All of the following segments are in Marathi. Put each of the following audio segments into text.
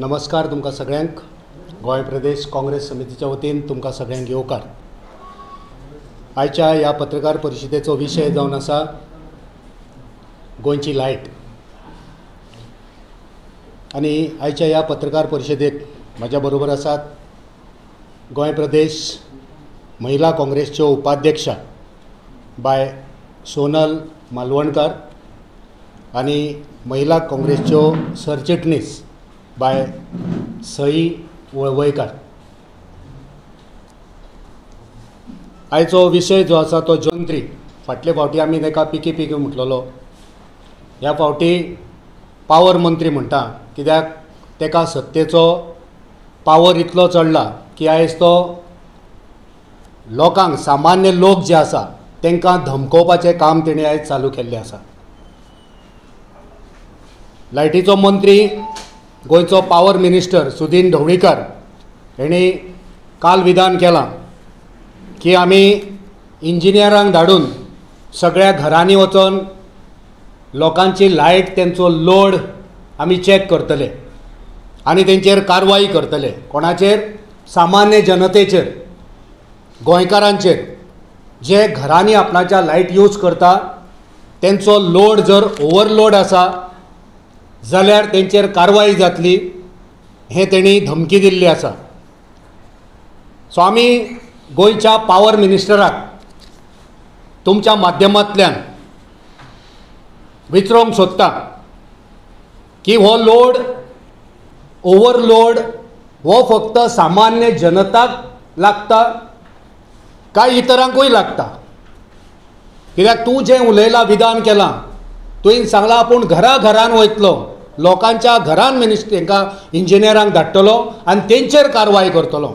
नमस्कार तुमकां सगळ्यांक गोंय प्रदेश काँग्रेस समितीच्या वतीन तुमकां सगळ्यांक येवकार। आयच्या ह्या पत्रकार परिशदेचो विशय जावन आसा गोंयची लायट। आनी आयच्या ह्या पत्रकार परिशदेक म्हाज्या बरोबर आसात गोंय प्रदेश महिला काँग्रेसच्यो उपाध्यक्षा बाय सोनल मालवणकर आनी महिला काँग्रेसच्यो सरचिटणीस बाय सई वळवयकार। आयचो विशय जो आसा तो मंत्री। फाटले फावटी आमी ताका पीके म्हटलेलो, ह्या फावटी पावर मंत्री म्हणटा, कित्याक ताका सत्तेचो पावर इतलो चडला की आयज तो लोकांक सामान्य लोक जे आसा तांकां धमकोवपाचें काम तेणें आयज चालू केल्लें आसा। लायटीचो मंत्री गोंयचो पावर मिनिस्टर सुदीन ढवळीकर हेणी काल विधान केलां की आमी इंजिनियरांक धाडून सगळ्या घरांनी वचून लोकांची लायट तेंचो लोड आमी चॅक करतले आनी तेंचेर कारवाई करतले। कोणाचेर? सामान्य जनतेचेर, गोंयकारांचेर जे घरांनी आपणाच्या लायट यूज करता तेंचो लोड जर ओवरलोड आसा जाल्यार तेंचेर कारवाई जातली, हें तेणी धमकी दिल्ली आसा। सो आमी गोंयच्या पावर मिनिस्टराक तुमच्या माध्यमांतल्यान विचारूंक सोदता की हो लोड ओवरलोड हो फक्त सामान्य जनताक लागता काय इतरांकूय लागता? कित्याक तूं जें उलयलां, विधान केलां, तुवें सांगलां आपूण घरान वयतलो, लोकांच्या घरान तांकां इंजिनियरांक धाडटलो आनी तेंचेर कारवाय करतलो।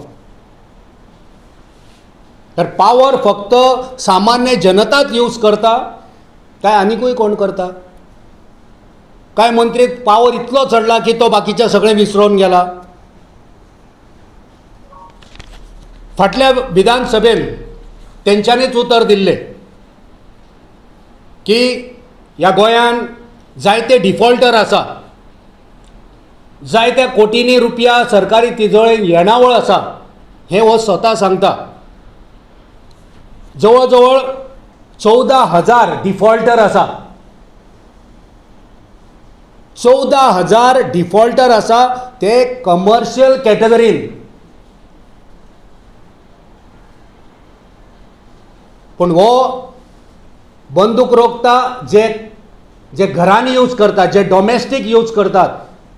तर पावर फक्त सामान्य जनताच यूज करता काय आनीकूय कोण करता? काय मंत्री पावर इतलो चडला की तो बाकीचे सगळें विसरून गेला? फाटल्या विधानसभेन तेंच्यांनीच उतर दिल्लें की ह्या गोंयान जायते डिफॉल्टर आसा, जायत्या कोटींनी रुपया सरकारी तिजोळेन येणावळ आसा, हें हो स्वता सांगता। जवळ जवळ 14,000 डिफॉल्टर आसा, 14,000 डिफॉल्टर आसा, ते कमर्शियल कॅटेगरीन। पूण हो बंदूक रोखता जे घरांनी यूज करतात, जे डॉमेस्टीक यूज करतात,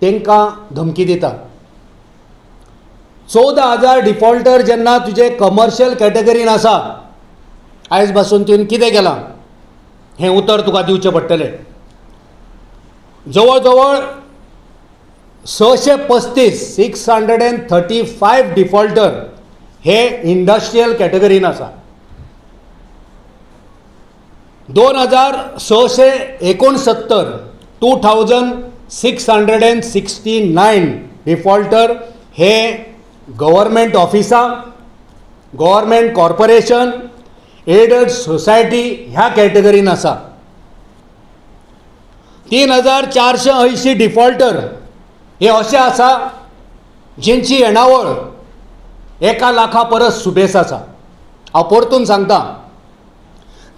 तांकां धमकी दिता। 14,000 डिफॉल्टर जेन्ना तुजे कमर्शियल कॅटेगरीन आसा, आयज पासून तुवें कितें केलां हें उतर तुका दिवचें पडटलें। जवळ जवळ 635 डिफॉल्टर हे इंडस्ट्रियल कॅटेगरीन आसा। 2669 डिफॉल्टर हे गव्हर्मेंट ऑफिसां, गव्हर्मेंट कॉर्पोरेशन, एडेड सोसायटी ह्या कॅटेगरीन आसा। 3,480 डिफॉल्टर हे अशे आसा जेंची येणावळ 1 लाखा परस सुबेस आसा। हांव परतून सांगता,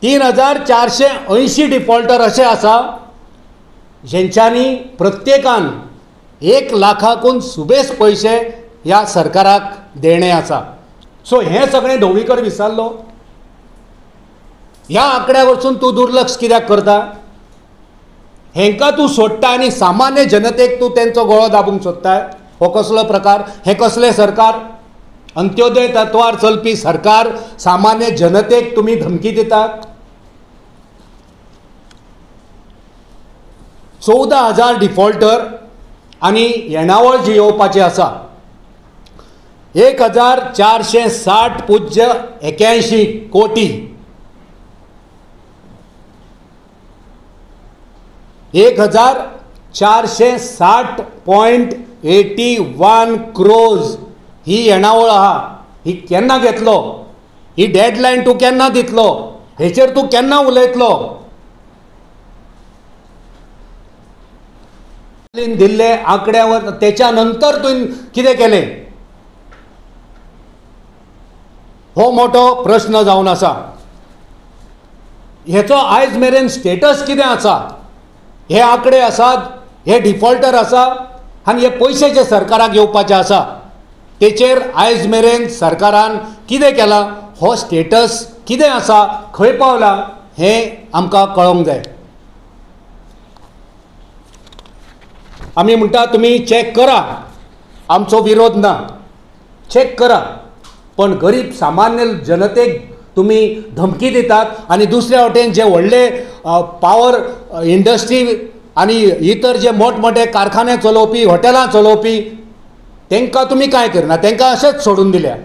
3,480 डिफॉल्टर अशे आसा जेंच्यांनी प्रत्येकान 1 लाखाकून सुबेस पयशे ह्या सरकाराक देणे आसा। सो हें सगळें ढवळीकर विसरलो? ह्या आंकड्या वरसून तूं दुर्लक्ष कित्याक करता? हेंकां तूं सोडटा आनी सामान्य जनतेक तूं तेंचो गळो दाबूंक सोदताय? हो कसलो प्रकार? हें कसलें सरकार? अंत्योदय तत्वार चलपी सरकार सामान्य जनतेक तुमी धमकी दितात? 14,000 डिफॉल्टर आनी येणावळ जी येवपाची आसा 1,460.81 कोटी, 1,460.81 crores ही येणावळ आहा। ही केन्ना घेतलो? ही डेडलायन तूं केन्ना दितलो? हेचेर तूं केन्ना उलयतलो? दिल्ले आंकड्यावर त्याच्यानंतर तुम्ही कितें केलें हो मोठो प्रश्न जावन आसा. हेचो आयज मेरेन स्टेटस कितें आसा, हे आंकडे आसात, हे डिफॉल्टर आसा आनी हे पयशे जे सरकाराक येवपाचे आसा तेचेर आयज मेरेन सरकारान कितें केलां, हो स्टेटस कितें आसा, खंय पावला हें आमकां कळोंक जाय. आमी म्हणटा तुमी चॅक करा, आमचो विरोध ना, चॅक करा, पण गरीब सामान्य जनतेक तुमी धमकी दितात आनी दुसऱ्या वटेन जे व्हडले पावर इंडस्ट्री आनी इतर जे मोठमोठे कारखाने चलोवपी, हॉटेलां चलोवपी तांकां तुमी कांय करना, तांकां अशेंच सोडून दिल्या.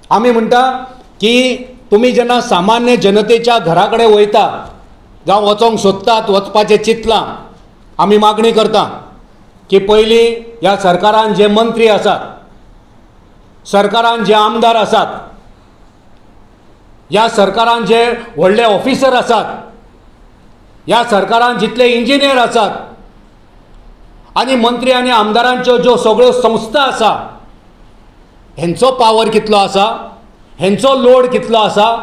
आमी म्हणटा की तुमी जेन्ना सामान्य जनतेच्या घरा कडेन वयता, जावं वचोंक सोदतात, वचपाचें चिंतलां, आमी मागणी करता की पयलीं ह्या सरकारान जे मंत्री आसात, सरकारान जे आमदार आसात, ह्या सरकारान जे व्हडले ऑफिसर आसात, ह्या सरकारान जितले इंजिनियर आसात आनी मंत्री आनी आमदारांच्यो ज्यो सगळ्यो संस्था आसा, हेंचो पावर कितलो आसा, हेंचो लोड कितलो आसा,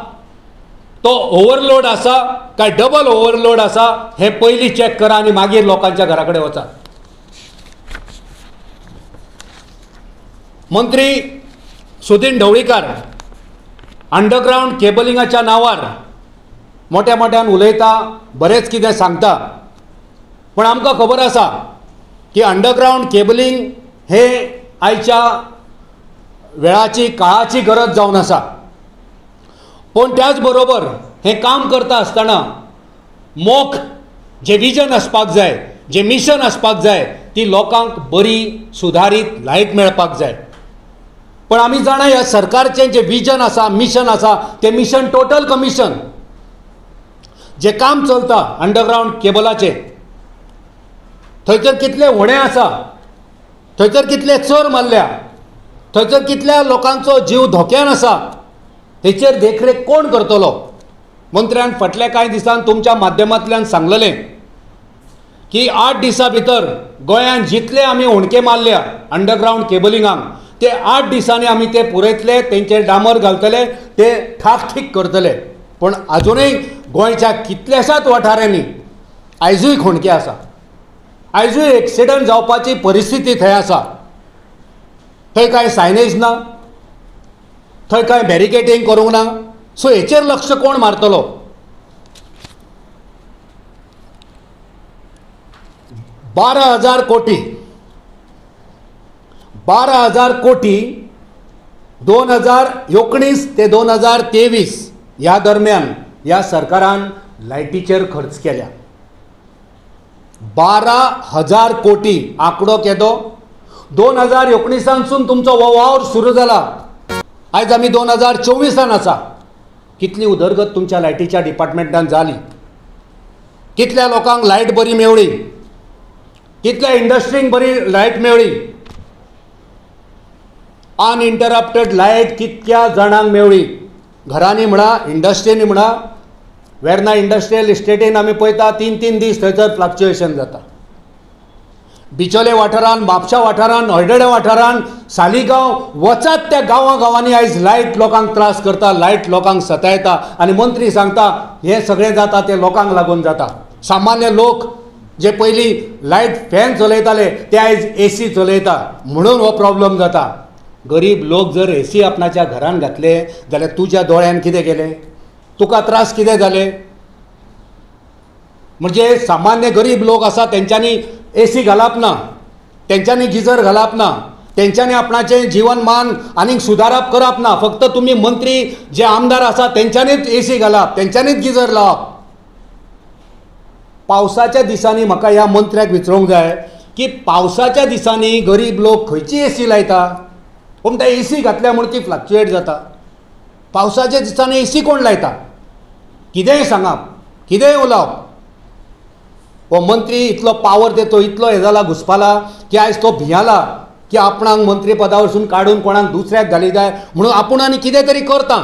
तो ओवरलोड आसा काय डबल ओवरलोड आसा, हे पयलीं चॅक करा आनी मागीर लोकांच्या घरा कडेन वचात. मंत्री सुदीन ढवळीकार अंडरग्राउंड केबलिंगाच्या नांवार मोठ्या मोठ्यान उलयता, बरेंच कितें सांगता, पण आमकां खबर आसा की अंडरग्राउंड केबलिंग हे आयच्या वेळाची काळाची गरज जावन आसा. पण त्याच बरोबर हे काम करता आसतना मोख जे विजन आसपाक जाय, जे मिशन आसपाक जाय, ती लोकांक बरी सुधारीत लायट मेळपाक जाय. पण आमी जाणा ह्या सरकारचें जे विजन आसा, मिशन आसा, तें मिशन टोटल कमिशन जे काम चलता अंडरग्राउंड केबलाचें, थंयसर कितले व्हडें आसा, थंयसर कितले चोर मारल्या, थंयसर कितल्या लोकांचो जीव धोक्यान आसा, तेचेर देखरेख कोण करतलो. मंत्र्यान फाटल्या कांय दिसान तुमच्या माध्यमांतल्यान सांगलेलें की 8 दिसां भितर गोंयांत जितले आमी होणके मारल्या अंडरग्राउंड केबलिंगाक, ते 8 दिसांनी आमी ते पुरयतले, तेंचेर डामर घालतले, ते ठाक करतले. पण आजुनूय गोंयच्या कितल्याशाच वाठारांनी आयजूय खोणके आसा, आयजूय एक्सिडंट जावपाची परिस्थिती थंय आसा. थंय कांय सायनेज ना, थंय कांय बॅरिकेडिंग करूंक ना. सो हेचेर लक्ष कोण मारतलो. 12,000 कोटी 2019 ते 2023 ह्या दरम्यान ह्या सरकारान लायटीचेर खर्च केल्या. 12,000 कोटी आंकडो केदो. 2019 तुमचो हो वावर सुरू जाला. आयज आमी 2024 आसा. कितली उदरगत तुमच्या लायटीच्या डिपार्टमेंटान जाली, कितल्या लोकांक लायट बरी मेवळी, कितल्या इंडस्ट्रींक बरी लायट मेवळी, अनइंटरप्टेड लायट कितक्या जाणांक मेवळी. घरांनी म्हणा, इंडस्ट्रीनी म्हणा, वेर्ना इंडस्ट्रियल इस्टेटीन आमी पळयता 3-3 दीस थंयसर फ्लक्च्युएशन जाता. बिचोले वाठारांत, म्हापशा वाठारांत, हळडणे वाठारांत, सालिगांव वचात त्या गांवांनी आयज लायट लोकांक त्रास करता, लायट लोकांक सतायता. आनी मंत्री सांगता हे सगळें जाता ते लोकांक लागून जाता. सामान्य लोक जे पयलीं लायट फॅन चलयताले ते आयज AC चलयता, म्हणून हो प्रॉब्लेम जाता. गरीब लोक जर AC आपणाच्या घरान घातले जाल्यार तुज्या दोळ्यान कितें गेलें, तुका त्रास कितें जाले. म्हणजे सामान्य गरीब लोक आसा तेंच्यांनी AC घालप ना, तेंच्यांनी गिजर घालप ना, तेंच्यांनी आपणाचें जीवनमान आनीक सुदारप करप ना. फक्त तुमी मंत्री जे आमदार आसा तेंच्यांनीच AC घालप, तेंच्यांनीच गिजर लावप. पावसाच्या दिसांनी म्हाका ह्या मंत्र्याक विचारूंक जाय की पावसाच्या दिसांनी गरीब लोक खंयची AC लायता. पूण त्या AC घातल्या म्हूण ती फ्लक्च्युएट जाता. पावसाच्या दिसांनी AC कोण लायता. कितेंय सांगप, कितेंय उलोवप. हो मंत्री इतलो पावर देतो, इतलो हे जाला घुसपाला की आयज तो भियाला की आपणाक मंत्री पदा वरसून काडून कोणाक दुसऱ्याक घाली जाय म्हणून आपूण आनी कितें तरी करता.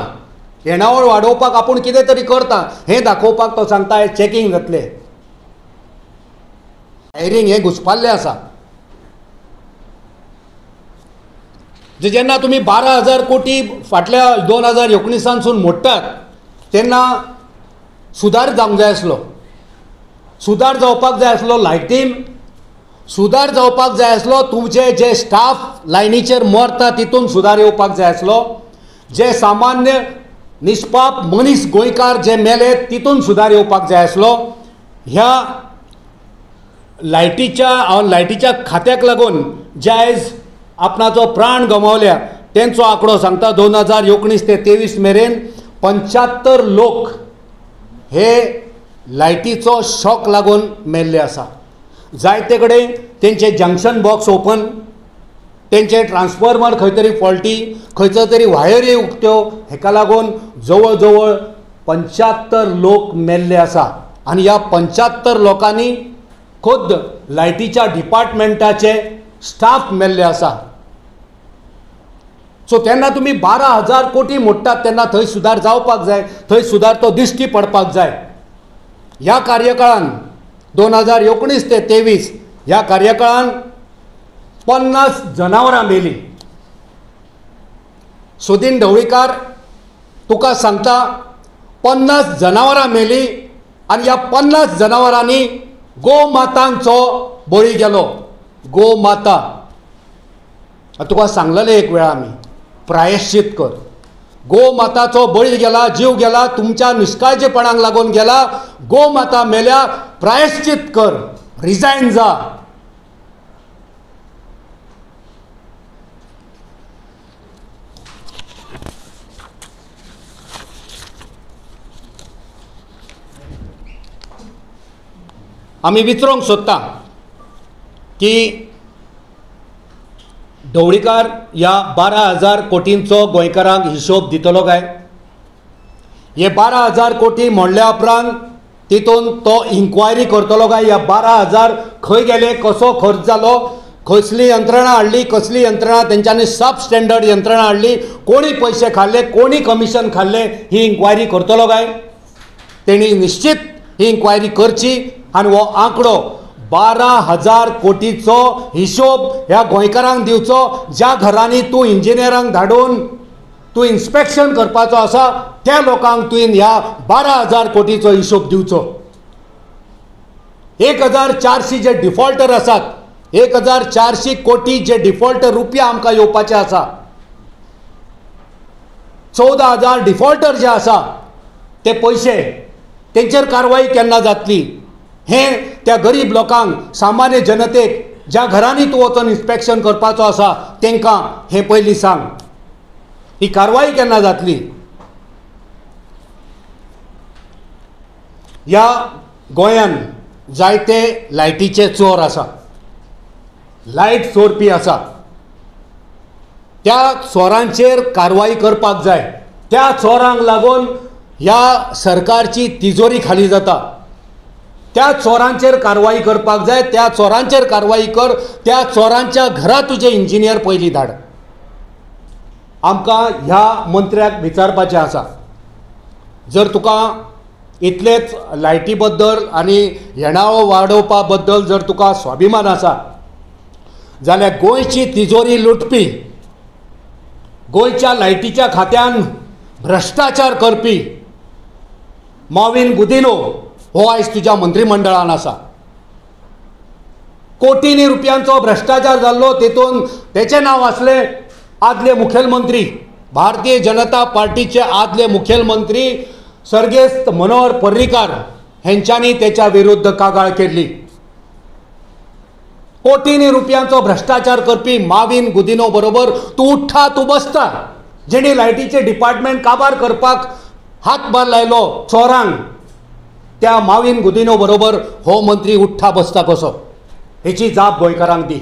येणावळ वाडोवपाक आपूण कितें तरी करता हें दाखोवपाक तो सांगता चॅकींग जातलें. वायरींग हे घुसपाल्लें आसा. जेन्ना तुमी 12,000 कोटी फाटल्या 2019 मोडटात तेन्ना सुदार जावंक जाय आसलो. सुदार जावपाक जाय आसलो लायटीन, सुदार जावपाक जाय आसलो तुमचे जे स्टाफ लायनीचेर मरता तितून सुदार येवपाक जाय आसलो. जे सामान्य निष्पाप मनीस गोंयकार जे मेले तितून सुदार येवपाक जाय आसलो. ह्या लायटीच्या खात्याक लागून जे आयज आपणाचो प्राण गमावल्या तेंचो आंकडो सांगता 2019 ते 23 मेरेन 75 लोक हे लायटीचो शॉक लागून मेल्ले आसा. जायते कडेन तेंचे जंक्शन बॉक्स ओपन, तेंचे ट्रान्सफॉर्मर खंय तरी फॉल्टी, खंयचो तरी वायरी उक्त्यो, हेका लागून जवळ जवळ 75 लोक मेल्ले आसा. आनी ह्या 75 लोकांनी खुद लायटीच्या डिपार्टमेंटाचे स्टाफ मेल्ले आसा. सो तेन्ना तुमी 12,000 कोटी मोडटात तेन्ना थंय सुदार जावपाक जाय, थंय सुदार तो दिश्टी पडपाक जाय. ह्या कार्यकाळान 2019 ते 23 ह्या कार्यकाळान 50 जनावरां मेली. सुदीन ढवळीकार तुका सांगता 50 जनावरां मेली आनी ह्या 50 जनावरांनी गोमातांचो बळी गेलो. गोमाता तुका सांगलेलें एक वेळा आमी प्रायश्चित कर. गोमाताचो बळी गेला, जीव गेला, तुमच्या निष्काळजीपणाक लागून गेला. गोमाता मेल्या, प्रायश्चित कर, रिजायन जा. आमी विचारूंक सोदता की ढवळीकार ह्या 12,000 कोटींचो गोंयकारांक हिशोब दितलो काय? हे 12,000 कोटी मोडल्या उपरांत तितून तो इन्क्वायरी करतलो काय? ह्या 12,000 खंय गेले, कसो खर्च जालो, कसली यंत्रणा हाडली, कसली यंत्रणा तेंच्यांनी सब स्टँडर्ड यंत्रणा हाडली, कोणी पयशे खाल्ले, कोणी कमिशन खाल्ले, ही इन्क्वायरी करतलो काय? तेणी निश्चित ही इन्क्वायरी करची आनी हो आंकडो 12,000 कोटीचो हिशोब ह्या गोंयकारांक दिवचो. ज्या घरांनी तूं इंजिनियरांक धाडून तूं इन्स्पेक्शन करपाचो आसा त्या लोकांक तुवें ह्या 12,000 कोटीचो हिशोब दिवचो. 1,400 जे डिफॉल्टर आसात, 1,400 कोटी जे डिफॉल्टर रुपया आमकां येवपाचे आसा, 14,000 डिफॉल्टर जे आसा ते पयशे तेंचेर कारवाई केन्ना जातली हें त्या गरीब लोकांक, सामान्य जनतेक, ज्या घरांनी तूं वचून इन्स्पेक्शन करपाचो आसा तेंकां हें पयलीं सांग. ही कारवाई केन्ना जातली? ह्या गोंयान जायते लायटीचे चोर आसा, लायट चोरपी आसा. त्या चोरांचेर कारवाई करपाक जाय. त्या चोरांक लागून ह्या सरकारची तिजोरी खाली जाता. त्या चोरांचेर कारवाई करपाक जाय. त्या चोरांचेर कारवाई कर. त्या चोरांच्या घरा तुजे इंजिनियर पयलीं धाड. आमकां ह्या मंत्र्याक विचारपाचें आसा, जर तुका इतलेच लायटी बद्दल आनी येणावळ वाडोवपा बद्दल जर तुका स्वाभिमान आसा जाल्यार गोंयची तिजोरी लुटपी, गोंयच्या लायटीच्या खात्यान भ्रश्टाचार करपी मॉविन गुदिनो हो आयज तुज्या मंत्रिमंडळान आसा. कोटींनी रुपयांचो भ्रश्टाचार जाल्लो, तेतून तेचें नांव आसलें आदले मुखेलमंत्री, भारतीय जनता पार्टीचे आदले मुखेलमंत्री सर्गेस्त मनोहर पर्रीकार हेंच्यांनी तेच्या विरुद्ध कागाळ केल्ली. कोटींनी रुपयांचो भ्रश्टाचार करपी मॉविन गुदिनो बरोबर तूं उठ्ठा तूं बसता. जेणी लायटीचे डिपार्टमेंट काबार करपाक हातभार लायलो चोरांक, त्या मॉविन गुदिनो बरोबर हो मंत्री उठ्ठा बसता कसो? हेची जाप गोंयकारांक दी.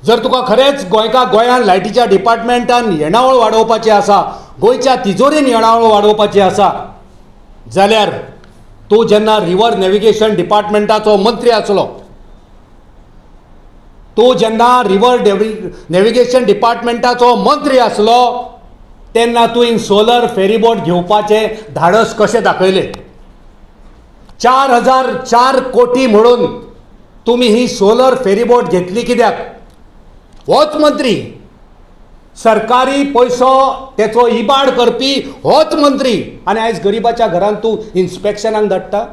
जर तुका खरेंच गोंयान लायटीच्या डिपार्टमेंटान येणावळ वाडोवपाची आसा, गोंयच्या तिजोरीन येणावळ वाडोवपाची आसा, जाल्यार तूं जेन्ना रिवर नॅविगेशन डिपार्टमेंटाचो मंत्री आसलो, तूं जेन्ना रिवर नॅविगेशन डिपार्टमेंटाचो मंत्री आसलो तेन्ना तुवें सोलर फेरीबोट घेवपाचें धाडस कशें दाखयलें? 4,004 कोटी म्हणून तुम्ही ही सोलर फेरीबोट घेतली कित्याक? होच मंत्री, सरकारी पैसो तेचो इबाड करपी होच मंत्री, आनी आयज गरिबाच्या घरांत तूं इन्स्पेक्शनाक धाडटा?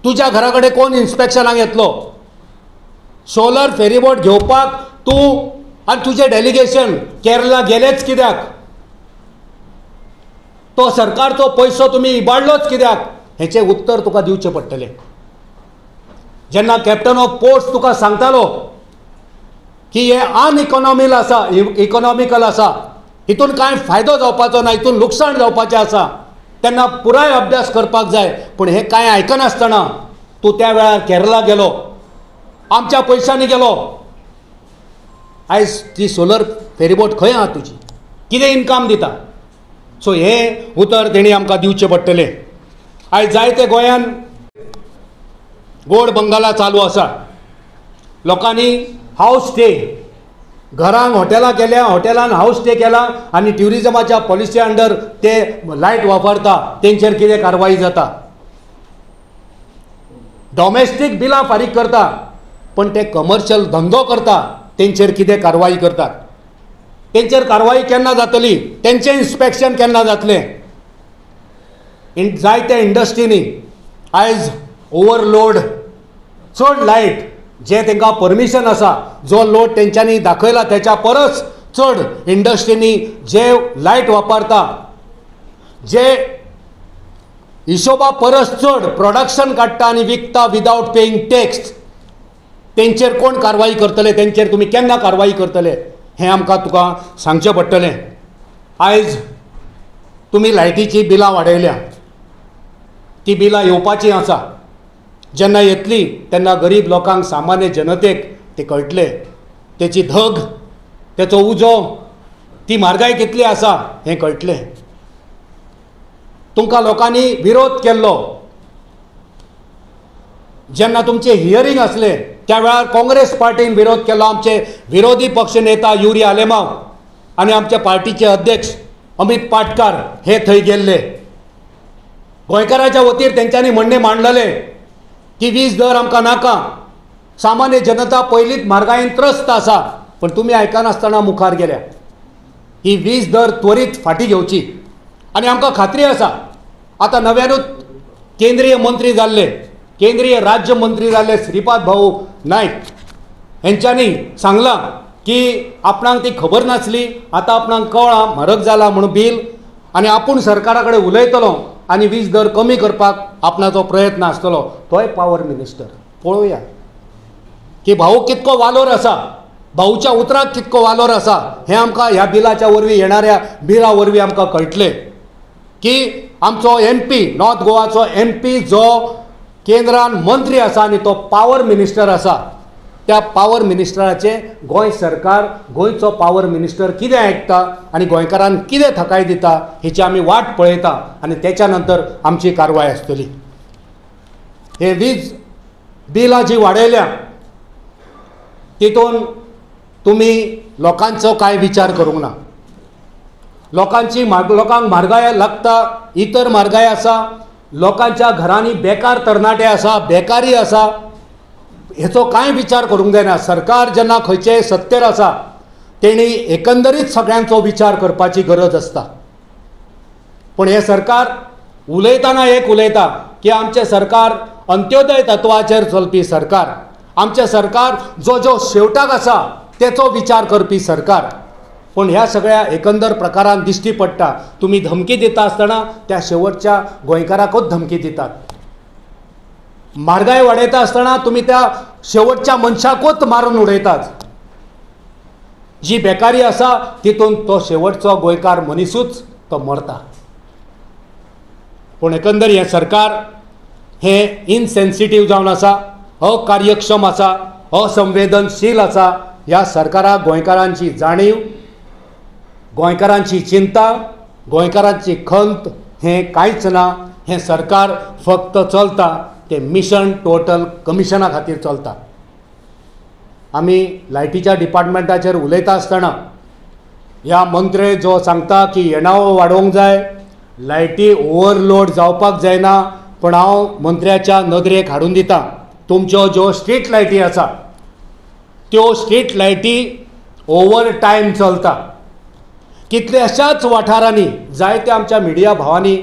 तुज्या घरा कडेन कोण इन्स्पेक्शनाक येतलो? सोलर फेरीबोट घेवपाक तूं आनी तुजें डेलिगेशन केरला गेलेच कित्याक? तो सरकारचो पैसो तुमी इबाडलोच कित्याक? हेचें उत्तर तुका दिवचें पडटलें. जेन्ना कॅप्टन ऑफ पोर्ट्स तुका सांगतालो की हे अनइकॉनॉमिकल आसा, इकॉनॉमिकल आसा, हितून कांय फायदो जावपाचो ना, हितून लुकसाण जावपाचें आसा, तेन्ना पुराय अभ्यास करपाक जाय. पूण हें कांय आयकनासतना तूं त्या वेळार केरला गेलो, आमच्या पयशांनी गेलो. आयज ती सोलर फेरीबोट खंय आहा तुजी? कितें इनकम दिता? सो हें उतर तेणी आमकां दिवचें पडटलें. आयज जायते गोंयान गोड बंगाला चालू आसा. लोकांनी हावस स्टे, घरांक हॉटेलां केल्या, हॉटेलान हावस स्टे केला आनी ट्युरिजमाच्या पॉलिसी अंडर ते लायट वापरता, तेंचेर कितें कारवाई जाता? डॉमेस्टीक बिलां फारीक करता, पण ते कमर्शियल धंदो करता, तेंचेर कितें कारवाई करतात? तेंचेर कारवाई केन्ना जातली? तेंचें इन्स्पेक्शन केन्ना जातलें? जायत्या इंडस्ट्रीनी आयज ओवरलोड, चड लायट जे तांकां परमिशन आसा, जो लोड तेंच्यांनी दाखयला तेच्या परस चड इंडस्ट्रीनी जे लायट वापरता, जे हिशोबा परस चड प्रोडक्शन काडटा आनी विकता विदावट पेईंग टॅक्स, तेंचेर कोण कारवाई करतले? तेंचेर तुमी केन्ना कारवाई करतले? हें आमकां तुका सांगचें पडटलें. आयज तुमी लायटीची बिलां वाडयल्या, ती बिलां येवपाची आसा. जेन्ना येतली तेन्ना गरीब लोकांक, सामान्य जनतेक ते कळटले, तेची धग, तेचो उजो, ती म्हारगाय कितली आसा हें कळटलें. तुमकां लोकांनी विरोध केल्लो, जेन्ना तुमचे हियरींग आसले त्या वेळार काँग्रेस पार्टीन विरोध केलो. आमचे विरोधी पक्ष नेता युरी आलेमाव आनी आमचे पार्टीचे अध्यक्ष अमित पाटकार हे थंय गेल्ले. गोंयकाराच्या वतीर तेंच्यांनी म्हणणें मांडलेले की वीज दर आमकां नाका, सामान्य जनता पयलींच म्हारगायेन त्रस्त आसा. पण तुमी आयकनासतना मुखार गेल्या. ही वीज दर त्वरीत फाटी घेवची. आनी आमकां खात्री आसा, आतां नव्यानूच केंद्रीय मंत्री जाल्ले, केंद्रीय राज्य मंत्री जाल्ले श्रीपाद भाऊ नायक हेंच्यांनी सांगलां की आपणाक ती खबर नासली, आतां आपणाक कळ्ळां म्हारग जाला म्हणून बील, आनी आपूण सरकारा कडेन उलयतलो आनी वीज दर कमी करपाक आपणाचो प्रयत्न आसतलो. तोय पावर मिनिस्टर. पळोवया की भाऊ कितको वालोर आसा, भाऊच्या उतराक कितको वालोर आसा हें आमकां ह्या बिलाच्या वरवीं, येणाऱ्या बिला वरवीं आमकां कळटलें. की आमचो MP, नॉर्थ गोवाचो MP जो केंद्रान मंत्री आसा आनी तो पावर मिनिस्टर आसा, त्या पावर मिनिस्टराचे गोंय सरकार, गोंयचो पावर मिनिस्टर कितें आयकता आनी गोंयकारांक कितें थाकाय दिता हेची आमी वाट पळयता आनी तेच्या नंतर आमची कारवाय आसतली. हे वीज बिलां जी वाडयल्या तितून तुमी लोकांचो कांय विचार करूंक ना. लोकांक म्हारगाय लागता, इतर म्हारगाय आसा, लोकांच्या घरांनी बेकार तरणाटे आसा, बेकारी आसा, हेचो कांय विचार करूंक जायना. सरकार जेन्ना खंयचेय सत्तेर आसा तेणी एकंदरीत सगळ्यांचो विचार करपाची गरज आसता. पूण हे सरकार उलयतना एक उलयता की आमचें सरकार अंत्योदय तत्वाचेर चलपी सरकार, आमचें सरकार जो शेवटाक आसा तेचो विचार करपी सरकार. पूण ह्या सगळ्या एकंदर प्रकारान दिश्टी पडटा तुमी धमकी दिता आसतना त्या शेवटच्या गोंयकाराकूच धमकी दितात. म्हारगाय वाडयता आसतना तुमी त्या शेवटच्या मनशाकूच मारून उडयतात. जी बेकारी आसा तितून तो शेवटचो गोंयकार मनीसूच तो मरता. पूण एकंदर हें सरकार हें इनसेन्सिटीव जावन आसा, अकार्यक्षम आसा, असंवेदनशील आसा. ह्या सरकाराक गोंयकारांची जाणीव, गोंयकारांची चिंता, गोंयकारांची खंत हें कांयच ना. हें सरकार फक्त चलता ते मिशन टोटल कमिशना खातीर चलता. आमी लायटीच्या डिपार्टमेंटाचेर उलयता आसतना ह्या मंत्री जो सांगता की येणावळ वाडोवंक जाय, लायटी ओवरलोड जावपाक जायना, पण हांव मंत्र्याच्या नदरेक हाडून दिता तुमच्यो ज्यो स्ट्रीट लायटी आसा त्यो स्ट्रीट लायटी ओवर टायम चलता. कितल्याशाच वाठारांनी जायत्या आमच्या मिडिया भावांनी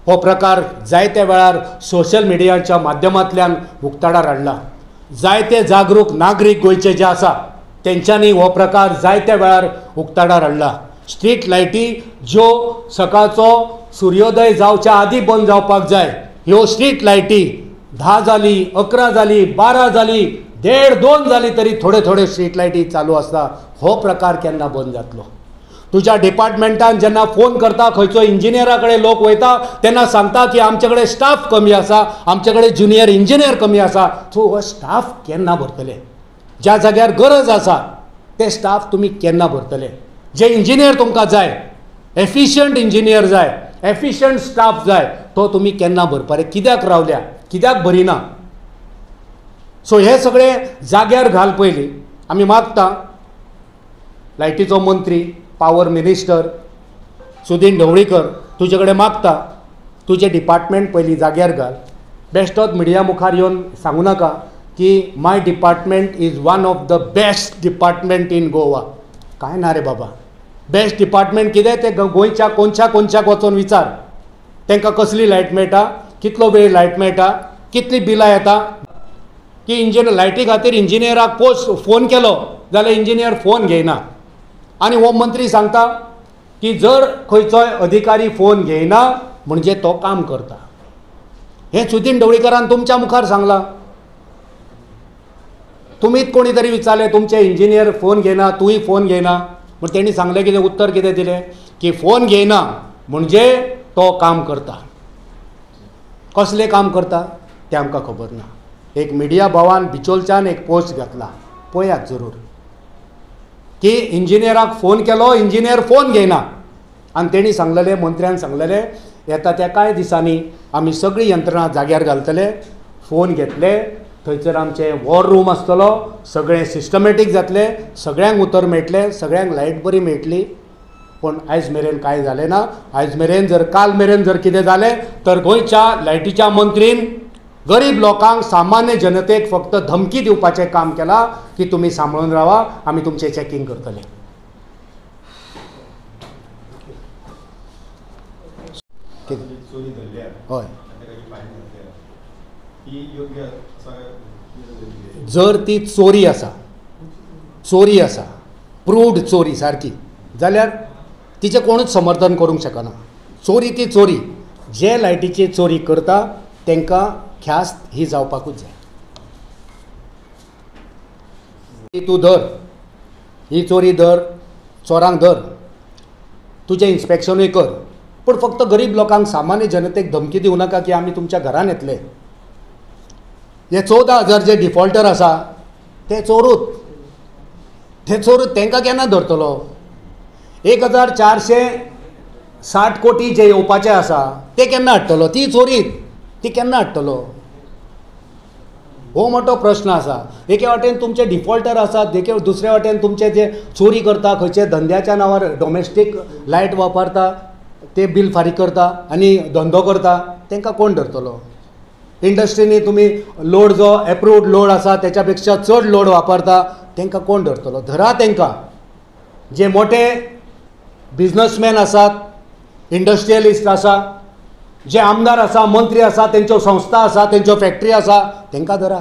हो प्रकार जायत्या वेळार सोशल मिडियाच्या माध्यमांतल्यान उक्ताडार हाडला. जायते जागरूक नागरीक गोंयचे जे आसा तेंच्यांनी हो प्रकार जायत्या वेळार उक्ताडार हाडला. स्ट्रीट लायटी ज्यो सकाळचो सुर्योदय जावच्या आदीं बंद जावपाक जाय, ह्यो स्ट्रीट लायटी 10 जाली, 11 जाली, 12 जाली, 1:30-2 जाली तरी थोडे थोडे स्ट्रीट लायटी चालू आसता. हो प्रकार केन्ना बंद जातलो? तुज्या डिपार्टमेंटान जेन्ना फोन करता, खंयचो इंजिनियरा कडेन लोक वयता तेन्ना सांगता की आमचे कडेन स्टाफ कमी आसा, आमचे कडेन ज्युनियर इंजिनियर कमी आसा. सो हो स्टाफ केन्ना भरतले? ज्या जाग्यार गरज आसा ते स्टाफ तुमी केन्ना भरतले? जे इंजिनियर तुमकां जाय, एफिशियंट इंजिनियर जाय, एफिशियंट स्टाफ जाय, तो तुमी केन्ना भरपारे? कित्याक रावल्या? कित्याक भरिना? सो हे सगळे जाग्यार घाल. पयलीं आमी मागता लायटीचो मंत्री, पावर मिनिस्टर सुदीन ढवळीकर, तुजे कडेन मागता तुजे डिपार्टमेंट पयलीं जाग्यार घाल. बेश्टोच मिडिया मुखार येवन सांगू नाका की my department is one of the best department in Goa. काय ना रे बाबा, बेस्ट डिपार्टमेंट कितें ते गोंयच्या कोणच्याक वचून विचार. तांकां कसली लायट मेळटा, कितलो वेळ लायट मेळटा, कितली बिलां येता. की इंजिनियर लायटी खातीर इंजिनियराक पोस्ट फोन केलो जाल्यार इंजिनियर फोन घेयना. आनी हो मंत्री सांगता की जर खंयचोय अधिकारी फोन घेयना म्हणजे तो काम करता. हें सुदीन ढवळीकरान तुमच्या मुखार सांगलां. तुमीच कोणी तरी विचारले तुमचे इंजिनियर फोन घेयना, तूंय फोन घेयना. पूण तेणी सांगलें कितें? उत्तर कितें दिलें की फोन घेयना म्हणजे तो काम करता. कसलें काम करता तें आमकां खबर ना. एक मिडिया भावान बिचोलच्यान एक पोस्ट घातला, पळयात जरूर, की इंजिनियराक फोन केलो, इंजिनियर फोन घेयना. आनी तेणी सांगलेलें, मंत्र्यान सांगलेलें, येता त्या कांय दिसांनी आमी सगळी यंत्रणा जाग्यार घालतले, फोन घेतले, थंयसर आमचे वॉर रूम आसतलो, सगळें सिस्टमॅटीक जातलें, सगळ्यांक उतर मेळटलें, सगळ्यांक लायट बरी मेळटली. पूण आयज मेरेन कांय जालें ना. आयज मेरेन जर काल मेरेन जर कितें जालें तर गोंयच्या लायटीच्या मंत्रीन गरीब लोकांक, सामान्य जनतेक फक्त धमकी दिवपाचें काम केलां की तुमी सांबाळून रावा, आमी तुमचें चॅकींग करतले. हय, जर ती चोरी आसा, प्रूव्ड चोरी सारकी, जाल्यार तिचें कोणूच समर्थन करूंक शकना. चोरी ती चोरी. जे लायटीची चोरी करता तांकां ख्यास्त ही जावपाकूच जाय. तूं धर, ही चोरी धर, चोरांक धर, तुजें इन्स्पेक्शनूय कर, पूण फक्त गरीब लोकांक, सामान्य जनतेक धमकी दिवं नाका की आमी तुमच्या घरान येतले. हे 14,000 जे डिफॉल्टर आसा ते चोरूच तांकां केन्ना धरतलो? 1,460 कोटी जे येवपाचे आसा ते केन्ना हाडटलो? ती चोरी ती केन्ना हाडटलो? हो मोठो प्रश्न आसा. एके वाटेन तुमचे डिफॉल्टर आसात, दुसऱ्या वाटेन तुमचे जे चोरी करता, खंयचे धंद्याच्या नांवार डोमेस्टीक लायट वापरता, ते बिल फारीक करता आनी धंदो करता, तांकां कोण धरतलो? इंडस्ट्रीनी तुमी लोड जो एप्रूव्ड लोड आसा त्याच्या पेक्षा चड लोड वापरता, तांकां कोण धरतलो? धरा तांकां. जे मोठे बिजनसमॅन आसात, इंडस्ट्रियलिस्ट आसा, जे आमदार आसा, मंत्री आसा, तेंच्यो संस्था आसा, तेंच्यो फॅक्टरी आसा, तांकां धरा.